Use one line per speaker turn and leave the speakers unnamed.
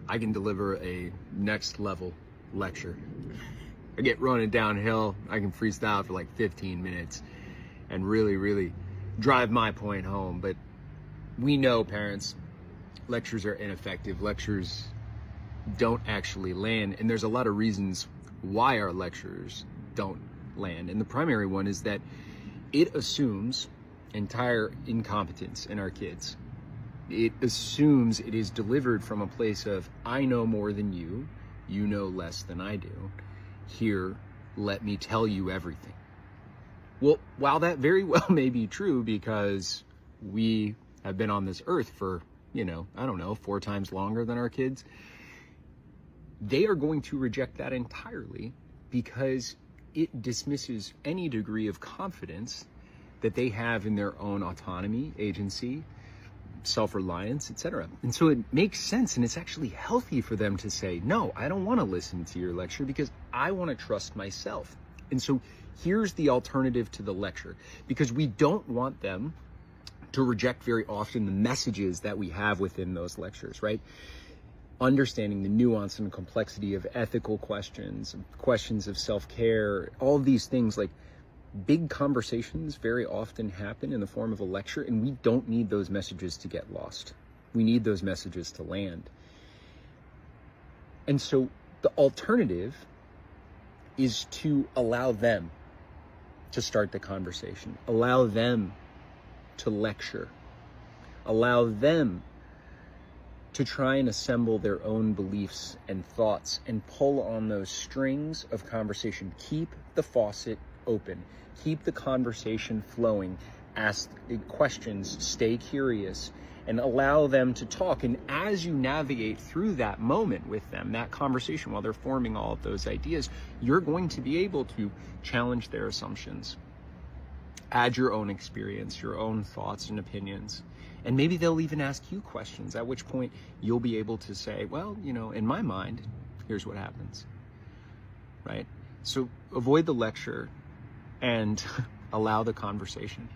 I can deliver a next level lecture. I get running downhill, I can freestyle for like 15 minutes and really drive my point home. But we know, parents, lectures are ineffective. Lectures don't actually land, and there's a lot of reasons why our lectures don't land. And the primary one is that it assumes entire incompetence in our kids. It assumes it is delivered from a place of, I know more than you, you know less than I do. Here, let me tell you everything. Well, while that very well may be true, because we have been on this earth for, 4 times longer than our kids, they are going to reject that entirely because it dismisses any degree of confidence that they have in their own autonomy, agency, self-reliance, etc. And so it makes sense, and it's actually healthy for them to say, no, I don't want to listen to your lecture because I want to trust myself. And so here's the alternative to the lecture, because we don't want them to reject very often the messages that we have within those lectures, right? Understanding the nuance and complexity of ethical questions, questions of self-care, all of these things, like big conversations very often happen in the form of a lecture, and we don't need those messages to get lost. We need those messages to land. And so the alternative is to allow them to start the conversation, allow them to lecture, allow them to try and assemble their own beliefs and thoughts and pull on those strings of conversation. Keep the faucet open. Keep the conversation flowing. Ask questions, stay curious, and allow them to talk. And as you navigate through that moment with them, that conversation, while they're forming all of those ideas, you're going to be able to challenge their assumptions, add your own experience, your own thoughts and opinions. And maybe they'll even ask you questions, at which point you'll be able to say, well, in my mind, here's what happens, right? So avoid the lecture and allow the conversation.